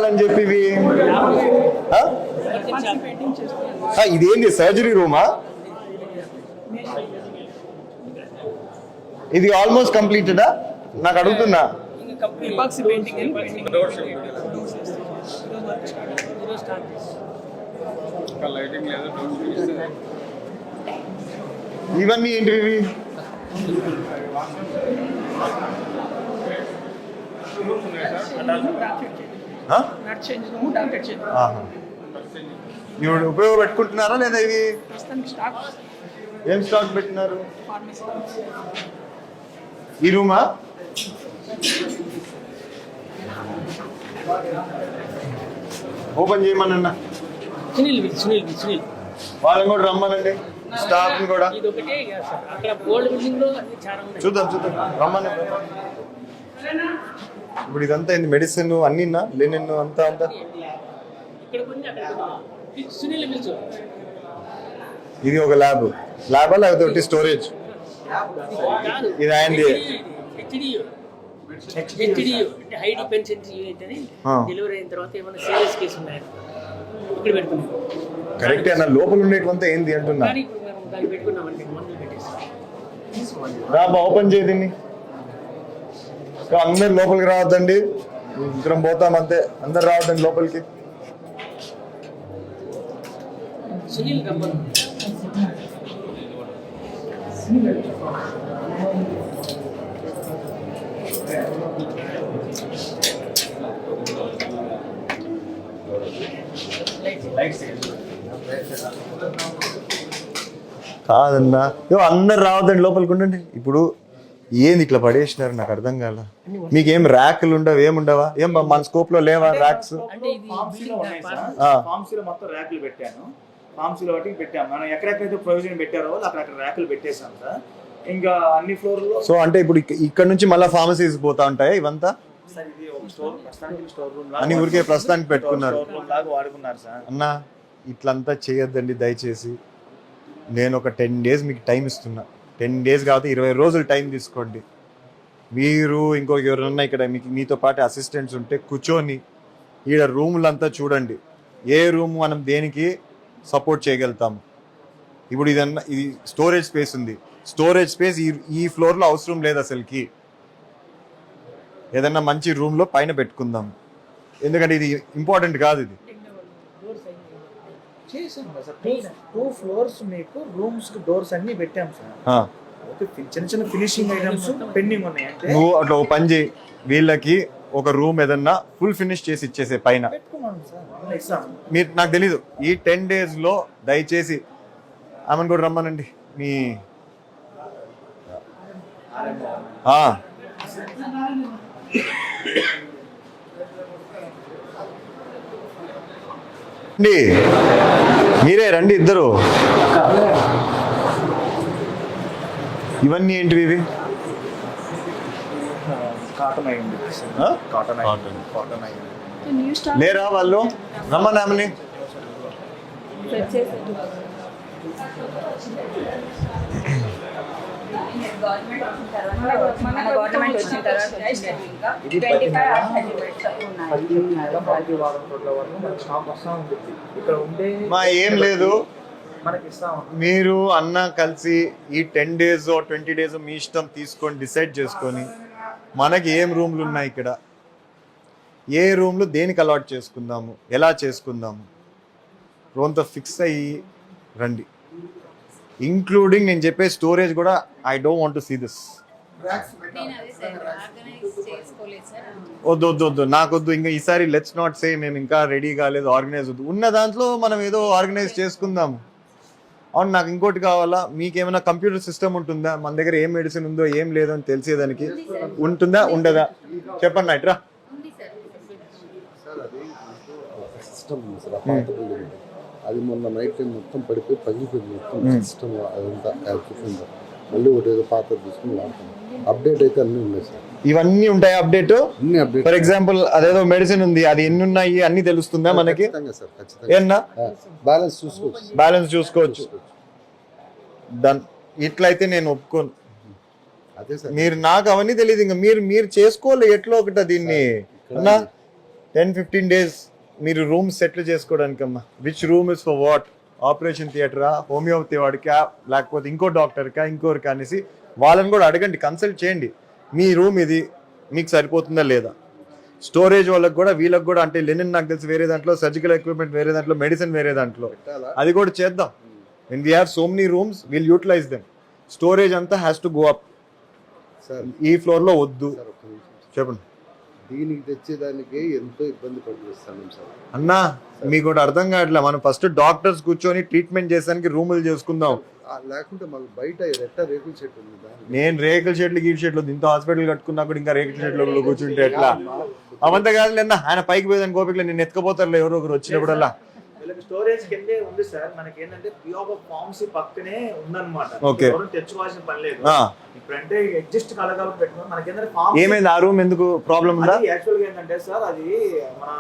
కావాలని చెప్పి ఇవి ఇదేంటి సర్జరీ రూమా? ఇది ఆల్మోస్ట్ కంప్లీటెడా? నాకు అడుగుతున్నా. ఇవన్నీ ఏంటివి? ఇప్పుడు ఉపయోగపెట్టుకుంటున్నారా లేదా? ఇవి ఏం స్టాక్ పెట్టినారు? ఈ రూమా? ఓపెన్ చేయమన్నా వాళ్ళని కూడా రమ్మనండి, స్టాఫ్ కూడా చూద్దాం రమ్మని. ఇప్పుడు ఇదంతా ఏంది? మెడిసిన్ అన్నీనా? లెనిన్ అంతా అంతా ఇది ఒక ల్యాబ్ లేకపోతే ఒకటి స్టోరేజ్. ఇది ఆయనది. కరెక్ట్ అన్న. లోపల ఉండేటంతా ఏంది అంటున్నా? రాబా ఓపెన్ చేయ దీన్ని. అందరు లోపలికి రావద్దండి, ఇద్దరం పోతాం అంతే. అందరు రావద్దండి లోపలికి. కాదన్నా, అందరు రావద్దండి లోపలికి ఉండండి. ఇప్పుడు ఏంది ఇట్లా పడేసినారు? నాకు అర్థం కాల. మీకేం ర్యాక్లు ఉండవు? ఏముండవా? ఏం మన స్కోప్ లో లేవా ర్యాక్స్? మొత్తం ర్యాక్లు పెట్టాను. ఫార్మసీలో వాటికి పెట్టాము. మనం ఎక్కడెక్కడైతే ప్రొవిజన్ పెట్టారో అక్కడ ర్యాక్లు పెట్టేసాం సార్. ఇంకా అన్ని ఫ్లోర్లో. సో అంటే ఇప్పుడు ఇక్కడ నుంచి మళ్ళీ ఫార్మసీస్ పోతా ఉంటాయి ఇవంతా? అని ఊరికే ప్రస్తుతానికి పెట్టుకున్నారు అన్న. ఇట్లంతా చేయొద్దండి దయచేసి. నేను ఒక 10 days మీకు టైం ఇస్తున్నా. 10 days కాబట్టి 20 రోజులు టైం తీసుకోండి. మీరు ఇంకొక ఎవరన్నా ఇక్కడ మీతో పాటు అసిస్టెంట్స్ ఉంటే కూర్చొని ఈడ రూములంతా చూడండి. ఏ రూమ్ మనం దేనికి సపోర్ట్ చేయగలుగుతాము. ఇప్పుడు ఇది స్టోరేజ్ స్పేస్ ఉంది. స్టోరేజ్ స్పేస్ ఈ ఫ్లోర్లో అవసరం లేదు అసలుకి. ఏదన్నా మంచి రూమ్లో పైన పెట్టుకుందాం, ఎందుకంటే ఇది ఇంపార్టెంట్ కాదు. ఇది 2 floors మీకు రూమ్స్ కి డోర్స్ అన్ని పెట్టాం సార్. చిన్న ఫినిషింగ్ ఐటమ్స్ పెండింగ్ ఉన్నాయి. అంటే నువ్వు అట్లా ఓ పని చేయి, వీళ్ళకి ఒక రూమ్ ఏదన్నా ఫుల్ ఫినిష్ చేసి ఇచ్చేసే పైన. మీరు నాకు తెలీదు. ఈ 10 days లో దయచేసి ఆమెను కూడా రమ్మనండి. మీ మీరే రండి ఇద్దరు. ఇవన్నీ ఏంటివి? ఇవి లేరా వాళ్ళు? రమ్మని మా ఏం లేదు. మీరు అన్న కలిసి ఈ 10 days 20 days మీ ఇష్టం తీసుకొని డిసైడ్ చేసుకొని మనకి ఏం రూమ్లు ఉన్నాయి ఇక్కడ, ఏ రూమ్లు దేనికి అలాట్ చేసుకుందాము, ఎలా చేసుకుందాము, రోంతో ఫిక్స్ అయ్యి రండి. ఇంక్లూడింగ్ నేను చెప్పే స్టోరేజ్ కూడా. I don't want to see this. వద్దు నాకొద్దు. ఇంకా ఈసారి లెట్స్ నాట్ సే మేము ఇంకా రెడీ కాలేదు, ఆర్గనైజ్ వద్దు. ఉన్న దాంట్లో మనం ఏదో ఆర్గనైజ్ చేసుకుందాము. అవును, నాకు ఇంకోటి కావాలా. మీకేమైనా కంప్యూటర్ సిస్టమ్ ఉంటుందా? మన దగ్గర ఏం మెడిసిన్ ఉందో ఏం లేదో అని తెలిసేదానికి ఉంటుందా ఉండదా? చెప్పండి ఇట్రా. అది మొన్న నైట్ టైం మొత్తం పడిపోయి పగిలిపోయింది మొత్తం సిస్టమ్. అదంతా మళ్ళీ ఒకటి ఏదో పాత తీసుకుని వాడతాం. అప్డేట్ అయితే అన్నీ ఉన్నాయి సార్. ఇవన్నీ ఉంటాయి అప్డేట్. అన్ని అప్డేట్. ఫర్ ఎగ్జాంపుల్ అదేదో మెడిసిన్ ఉంది, అది ఎన్ని ఉన్నాయి అన్ని తెలుస్తుందా మనకి? ఏమన్నా బ్యాలెన్స్ చూసుకోవచ్చు. ఇట్లయితే నేను ఒప్పుకోను. మీరు నాకు అవన్నీ తెలియదు. ఇంకా మీరు చేసుకోవాలి ఎట్లా ఒకట దీన్ని అన్నా. 10-15 days మీరు రూమ్ సెటిల్ చేసుకోవడానికమ్మా. Which room is for what, operation థియేటరా, హోమియోపతి వాడికా, లేకపోతే ఇంకో డాక్టర్కా, ఇంకోరికి అనేసి వాళ్ళని కూడా అడగండి, కన్సల్ట్ చేయండి. మీ రూమ్ ఇది మీకు సరిపోతుందా లేదా. స్టోరేజ్ వాళ్ళకి కూడా వీళ్ళకి కూడా, అంటే లెనిన్ నాకు తెలిసి వేరే దాంట్లో, సర్జికల్ ఎక్విప్మెంట్ వేరే దాంట్లో, మెడిసిన్ వేరే దాంట్లో, అది కూడా చేద్దాం. When we have so many rooms will utilize them. Storage అంతా has to go up. Sir ఈ ఫ్లోర్లో వద్దు. సార్ ఒక్క నిమిషం. చెప్పండి దీనికి తెచ్చేదానికి ఎంతో ఇబ్బంది పడిస్తాను సార్. అన్నా, మీకు కూడా అర్థం కావట్లే. మనం ఫస్ట్ డాక్టర్స్ కూర్చొని ట్రీట్మెంట్ చేసానికి రూములు చేసుకుందాం. లేకుంటే మాకు బయట రేకుల చెట్టు ఉంది దాన్ని. నేను రేకుల షెడ్లు గీట్ షెడ్లు ఇంత హాస్పిటల్ కట్టుకున్నా కూడా ఇంకా రేకుల షెడ్లు కూర్చుంటే ఎట్లా? అవంతా కాదు లేదన్నా, ఆయన పైకి పోయేదాని గోపికలు నేను ఎత్తుకపోతారు ఎవరో ఒకరు వచ్చినప్పుడల్లా. వీళ్ళకి స్టోరేజ్ కిందే ఉంది సార్. మనకి ఏంటంటే పిఓ ఫార్మసీ పక్కనే ఉందన్నమాట. ఓకే. ఎవరు తెచ్చుకోవాల్సిన పని లేదు. ఇప్పుడంటే అడ్జస్ట్ కలగాలి పెట్టుకుని మనకి ఏంటంటే ఏమైంది ఆ రూమ్ ఎందుకు ప్రాబ్లం ఉందా? యాక్చువల్ గా ఏంటంటే సార్, అది మన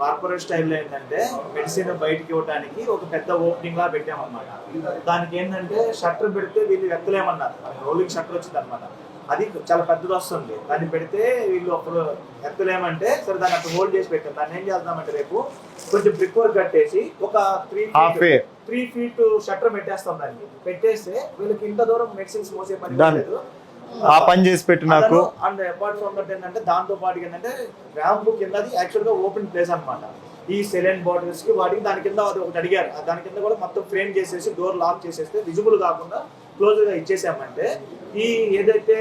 కార్పొరేట్ స్టైల్లో ఏంటంటే మెడిసిన్ బయటకి ఇవ్వడానికి ఒక పెద్ద ఓపెనింగ్ లా పెట్టామన్నమాట. దానికి ఏంటంటే షట్టర్ పెడితే వీళ్ళు ఎత్తలేమన్నారు. రోలింగ్ షట్టర్ వచ్చింది అనమాట. అది చాలా పెద్దది వస్తుంది. దాన్ని పెడితే వీళ్ళు అప్పుడు ఎత్తలేమంటే సరే దాన్ని అక్కడ హోల్డ్ చేసి పెట్టాం. దాన్ని ఏం చేద్దామంటే రేపు కొంచెం బ్రిక్ వర్క్ కట్టేసి ఒక 3 feet షట్టర్ పెట్టేస్తాం. దాన్ని పెట్టేస్తే వీళ్ళకి ఇంత దూరం మెడిసిన్స్ మోసే పని లేదు. ఆ పని చేసి పెట్టు నాకు. అండ్ అపార్ట్ ఫ్రమ్ దట్ ఏంటంటే దాంతో పాటు ఏంటంటే ర్యాంప్ కింద యాక్చువల్ గా ఓపెన్ ప్లేస్ అనమాట. ఈ సెలైన్ బాటిల్స్ కి వాటికి దాని కింద అది ఒకటి అడిగారు. దాని కింద కూడా మొత్తం ఫ్రేమ్ చేసేసి డోర్ లాక్ చేసేస్తే విజిబుల్ కాకుండా క్లోజ్ గా ఇచ్చేసామంటే ఈ ఏదైతే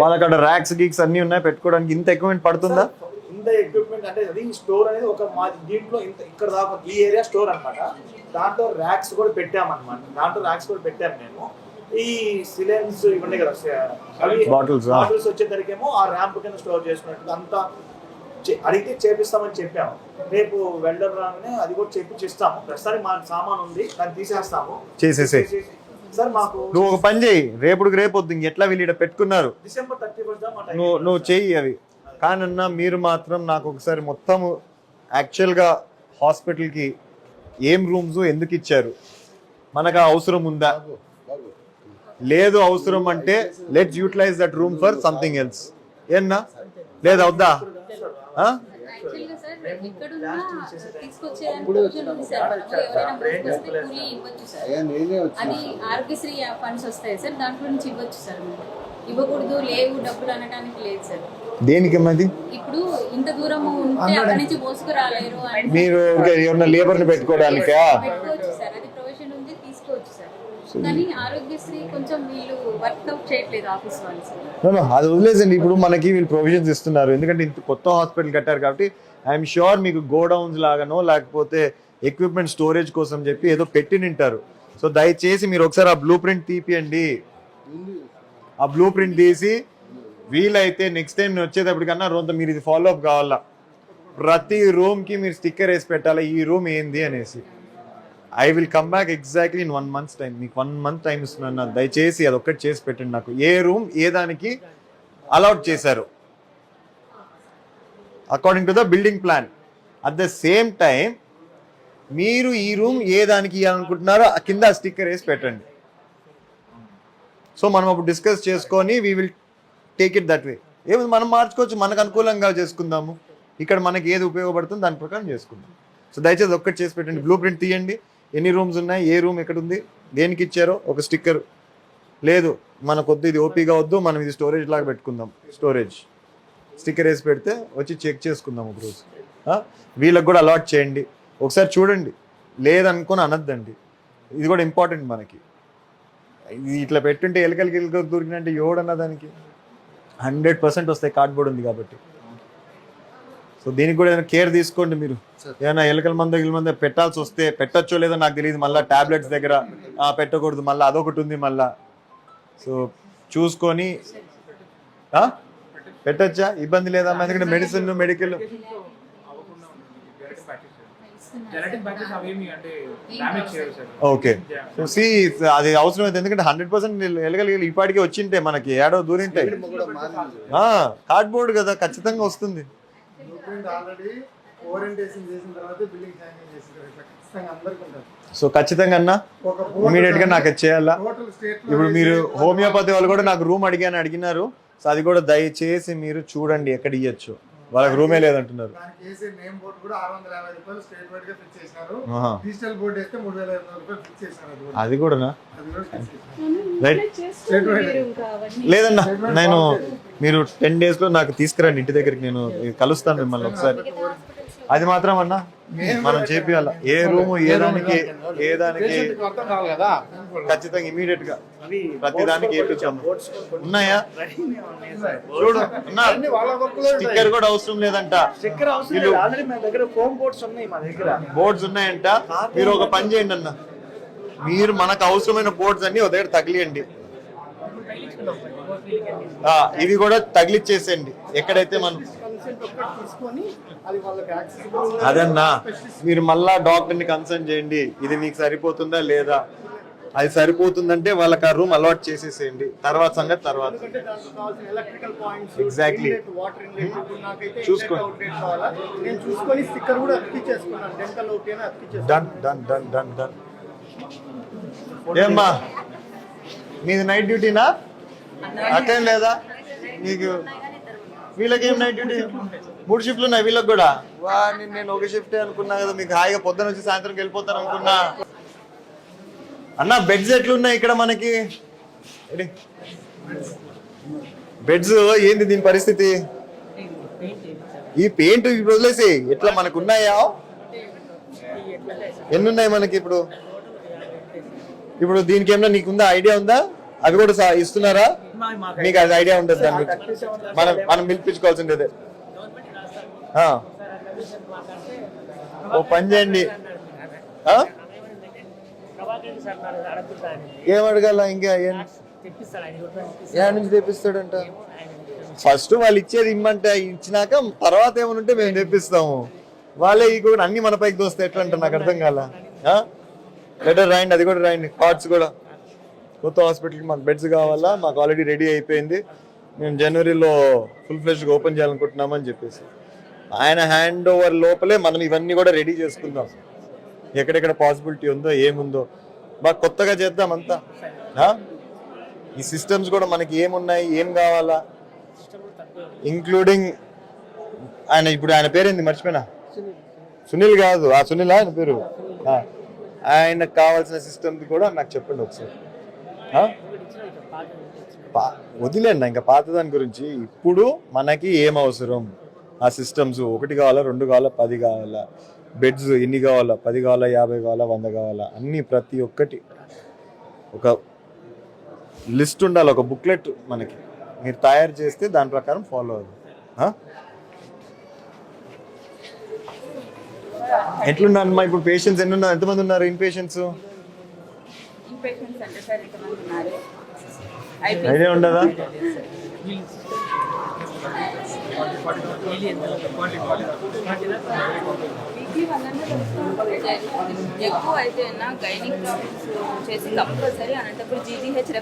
వాళ్ళ అక్కడ ర్యాక్స్ గీక్స్ అన్ని ఉన్నాయి పెట్టుకోవడానికి ఇంత ఎక్విప్మెంట్ పడుతుందా? ఇంత ఎక్విప్మెంట్ అంటే అది స్టోర్ అనేది ఒక మా దీంట్లో ఇంత ఇక్కడ దాకా ఈ ఏరియా స్టోర్ అన్నమాట. దాంట్లో ర్యాక్స్ కూడా పెట్టామన్నమాట. దాంట్లో ర్యాక్స్ కూడా పెట్టాము మేము. ఈ సిలెన్స్ ఇవన్నీ కదా బాటిల్స్ వచ్చేసరికేమో ఆ ర్యాంప్ కింద స్టోర్ చేసుకున్నట్టు అంతా అడిగితే చేపిస్తామని చెప్పాము. రేపు వెల్డర్ రాగానే అది కూడా చేపిస్తాము. ప్రస్తుతానికి మా సామాన్ ఉంది, దాన్ని తీసేస్తాము. చేసేసి సార్ మాకు నువ్వు ఒక పని చేయి, రేపు వద్దు ఎట్లా వీళ్ళు ఇక్కడ పెట్టుకున్నారు, December 31 నువ్వు చెయ్యి అవి. కానన్నా మీరు మాత్రం నాకు ఒకసారి మొత్తం యాక్చువల్గా హాస్పిటల్కి ఏం రూమ్స్ ఎందుకు ఇచ్చారు, మనకు ఆ అవసరం ఉందా లేదు, అవసరం అంటే let's utilize that room for something else. ఏన్నా లేదా వద్దా? యాక్చువల్గా సార్ ఎక్కడున్నా తీసుకొచ్చేదానికి ప్రొవిజన్ ఉంది సార్. మనము ఎవరైనా ముందుకొస్తే కూలీ ఇవ్వచ్చు సార్. అది ఆరోగ్యశ్రీ ఫండ్స్ వస్తాయి సార్, దాంట్లో నుంచి ఇవ్వచ్చు సార్. మీరు ఇవ్వకూడదు లేవు డబ్బులు అనడానికి లేదు సార్. దేనికి అది? ఇప్పుడు ఇంత దూరం ఉంటే అక్కడి నుంచి మోసుకురాలేరు అని మీరు ఎవరైనా లేబర్ని పెట్టుకోవడానికా? పెట్టుకోవచ్చు సార్, అది ప్రొవిజన్ ఉంది, తీసుకోవచ్చు సార్. కానీ ఆరోగ్యశ్రీ కొంచెం వీళ్ళు వర్క్అవుట్ చేయట్లేదు ఆఫీస్ వాళ్ళు సార్. అది వదిలేసండి. ఇప్పుడు మనకి వీళ్ళు ప్రొవిజన్స్ ఇస్తున్నారు ఎందుకంటే ఇంత కొత్త హాస్పిటల్ కట్టారు కాబట్టి. ఐఎమ్ షూర్ మీకు గోడౌన్స్ లాగానో లేకపోతే ఎక్విప్మెంట్ స్టోరేజ్ కోసం చెప్పి ఏదో పెట్టి నింటారు. సో దయచేసి మీరు ఒకసారి ఆ బ్లూ ప్రింట్ తీపియండి. ఆ బ్లూ ప్రింట్ తీసి వీలైతే నెక్స్ట్ టైం వచ్చేటప్పటికన్నా రొంత మీరు ఇది ఫాలో అప్ కావాలా. ప్రతి రూమ్కి మీరు స్టిక్కర్ వేసి పెట్టాలా ఈ రూమ్ ఏంది అనేసి. I will come back exactly in 1 month's time. మీకు 1 month టైం ఇస్తున్నాను. దయచేసి అది ఒక్కటి చేసి పెట్టండి నాకు. ఏ రూమ్ ఏ దానికి అలాట్ చేశారు according to the building plan. At the same time మీరు ఈ రూమ్ ఏ దానికి ఇవ్వాలనుకుంటున్నారో కింద స్టిక్కర్ వేసి పెట్టండి. సో మనం అప్పుడు డిస్కస్ చేసుకొని we will take it that way. ఏమి మనం మార్చుకోవచ్చు, మనకు అనుకూలంగా చేసుకుందాము. ఇక్కడ మనకి ఏది ఉపయోగపడుతుందో దాని ప్రకారం చేసుకుందాం. సో దయచేసి ఒక్కటి చేసి పెట్టండి. బ్లూ ప్రింట్ తీయండి, ఎన్ని రూమ్స్ ఉన్నాయి, ఏ రూమ్ ఎక్కడ ఉంది, దేనికి ఇచ్చారో ఒక స్టిక్కర్. లేదు మనకు వద్దు, ఇది ఓపీగా వద్దు, మనం ఇది స్టోరేజ్ లాగా పెట్టుకుందాం, స్టోరేజ్ స్టిక్కర్ వేసి పెడితే వచ్చి చెక్ చేసుకుందాం ఒక రోజు. వీళ్ళకి కూడా అలాట్ చేయండి. ఒకసారి చూడండి, లేదనుకొని అనద్దండి. ఇది కూడా ఇంపార్టెంట్ మనకి. ఇది ఇట్లా పెట్టుంటే ఎలకలకి దొరికినంటే ఎవడన్నా దానికి 100% వస్తాయి, కార్డ్బోర్డ్ ఉంది కాబట్టి. సో దీనికి కూడా ఏదైనా కేర్ తీసుకోండి మీరు. ఏదైనా ఎలకల మంద పెట్టాల్సి వస్తే పెట్టచ్చో లేదో నాకు తెలియదు. మళ్ళీ టాబ్లెట్స్ దగ్గర పెట్టకూడదు, మళ్ళీ అదొకటి ఉంది మళ్ళా. సో చూసుకొని పెట్టచ్చా, ఇబ్బంది లేదా? ఎందుకంటే మెడిసిన్ మెడికల్ ఓకే. సో సి అది అవసరం అయితే ఎందుకంటే 100% ఎలగలిగి ఇప్పటికే వచ్చింటే మనకి ఏడో దూరింటాయి. కార్డ్బోర్డ్ కదా ఖచ్చితంగా వస్తుంది. సో ఖచ్చితంగా అన్న ఇమీడియట్ గా నాకు చేయాలా. ఇప్పుడు మీరు హోమియోపతి వాళ్ళు కూడా నాకు రూమ్ అడిగినారు. సో అది కూడా దయచేసి మీరు చూడండి ఎక్కడ ఇవ్వచ్చు. వాళ్ళకి రూమే లేదంటున్నారు. దానికి వేసే నేమ్ బోర్డు కూడా 650 రూపాయలు స్టేట్ వైడ్ గా ఫిక్స్ చేసినారు. ఆహా. డిజిటల్ బోర్డు వేస్తే 3500 రూపాయలు ఫిక్స్ చేసినారు. అది కూడానా? అది కూడా fix చేసినారు. రైట్. స్టేట్ వైడ్ లేదన్నా నేను మీరు 10 days లో నాకు తీసుకురండి ఇంటి దగ్గరికి, నేను కలుస్తాను మిమ్మల్ని ఒకసారి. అది మాత్రం అన్నా మనం చేపియాల. ఏ రూము ఏ దానికి అర్థం కావాలి కదా. ఖచ్చితంగా ఇమీడియట్ గా ప్రతి దానికి వేయించాము. ఉన్నాయా చూడు అన్నా. వాళ్ళ వర్క్లో స్టిక్కర్ కూడా అవసరం లేదంట. స్టిక్కర్ అవసరం లేదు. ఆల్రెడీ మన దగ్గర ఫోమ్ బోర్డ్స్ ఉన్నాయి మా దగ్గర. బోర్డ్స్ ఉన్నాయంట. మీరు ఒక పని చేయండి అన్న, మీరు మనకు అవసరమైన బోర్డ్స్ అన్ని ఒక దగ్గర తగిలియండి. ఇవి కూడా తగిలిచ్చేసేయండి ఎక్కడైతే మనం. తీసుకొని అది వాళ్ళకి యాక్సెసిబుల్. అదన్నా మీరు మళ్ళా డాక్టర్ ని కన్సల్ట్ చేయండి, ఇది మీకు సరిపోతుందా లేదా. అది సరిపోతుందంటే వాళ్ళకి ఆ రూమ్ అలవాట్ చేసేసేయండి, తర్వాత సంగతి తర్వాత. Electrical points exactly water inlet నాకైతే చూసుకో. అవుట్లెట్ కావాలా నేను చూసుకొని స్టిక్కర్ కూడా అతికిచ్చేసుకున్నాను. డెంటల్ ఓకేనా అతికిచ్చేసుకున్నాను. Done done done done done. ఏమ్మా మీది నైట్ డ్యూటీనా? అటేం లేదా మీకు? వీళ్ళకేం నైట్ డ్యూటీ? 3 షిఫ్ట్లు ఉన్నాయి వీళ్ళకి కూడా. వాడిని నేను ఒక షిఫ్టే అనుకున్నా కదా, మీకు హాయిగా పొద్దున వచ్చి సాయంత్రం వెళ్ళిపోతాను అనుకున్నా. అన్న బెడ్స్ ఎట్లున్నాయి ఇక్కడ మనకి? బెడ్స్ ఏంది దీని పరిస్థితి? ఈ పెయింట్ వదిలేసి ఎట్లా మనకు ఉన్నాయా? ఎన్ని ఉన్నాయి మనకి ఇప్పుడు? ఇప్పుడు దీనికి ఏమన్నా నీకుందా ఐడియా ఉందా? అవి కూడా ఇస్తున్నారా మీకు? అది ఐడియా ఉంటుంది దాని గురించి. మనం పిలిపించుకోవాల్సి ఉండేది. ఓ పని చేయండి, ఏం అడగాల ఇంకా? ఏం నుంచి తెప్పిస్తాడంట? ఫస్ట్ వాళ్ళు ఇచ్చేది ఇమ్మంటే ఇచ్చినాక తర్వాత ఏమైనా ఉంటే మేము తెప్పిస్తాము. వాళ్ళే ఈ కూడా అన్ని మన పైకి దోస్తే ఎట్లా అంటే నాకు అర్థం కాల. లెటర్ రాయండి, అది కూడా రాయండి. కార్డ్స్ కూడా. కొత్త హాస్పిటల్కి మాకు బెడ్స్ కావాలా, మాకు ఆల్రెడీ రెడీ అయిపోయింది, మేము జనవరిలో ఫుల్ ఫ్లెష్గా ఓపెన్ చేయాలనుకుంటున్నామని చెప్పేసి. ఆయన హ్యాండ్ ఓవర్ లోపలే మనం ఇవన్నీ కూడా రెడీ చేసుకుందాం. ఎక్కడెక్కడ పాసిబిలిటీ ఉందో ఏముందో బాగా కొత్తగా చేద్దాం అంతా. ఈ సిస్టమ్స్ కూడా మనకి ఏమున్నాయి, ఏం కావాలా, ఇంక్లూడింగ్ ఆయన ఇప్పుడు ఆయన పేరేంది మర్చిపోయినా? సునీల్ కాదు, ఆ సునీల్ ఆయన పేరు. ఆయనకు కావాల్సిన సిస్టమ్స్ కూడా నాకు చెప్పండి ఒకసారి. వదిలేండి ఇంకా పాత దాని గురించి. ఇప్పుడు మనకి ఏం అవసరం? ఆ సిస్టమ్స్ 1 కావాలా, 2 కావాలా, 10 కావాలా, బెడ్స్ ఎన్ని కావాలా, 10 కావాలా, 50 కావాలా, 100 కావాలా, అన్ని ప్రతి ఒక్కటి ఒక లిస్ట్ ఉండాలి, ఒక బుక్లెట్ మనకి మీరు తయారు చేస్తే దాని ప్రకారం ఫాలో అవుతుంది. ఎట్లున్నారమ్మా ఇప్పుడు? పేషెంట్స్ ఎన్ని ఉన్నారు? ఎంతమంది ఉన్నారు ఇన్ పేషెంట్స్? ఐడియా ఉండదా? ఎక్కువ అయితే గైనిక్ ప్రాబ్లమ్స్ చేసి కంపల్సరీ అలాంటప్పుడు జీజీహెచ్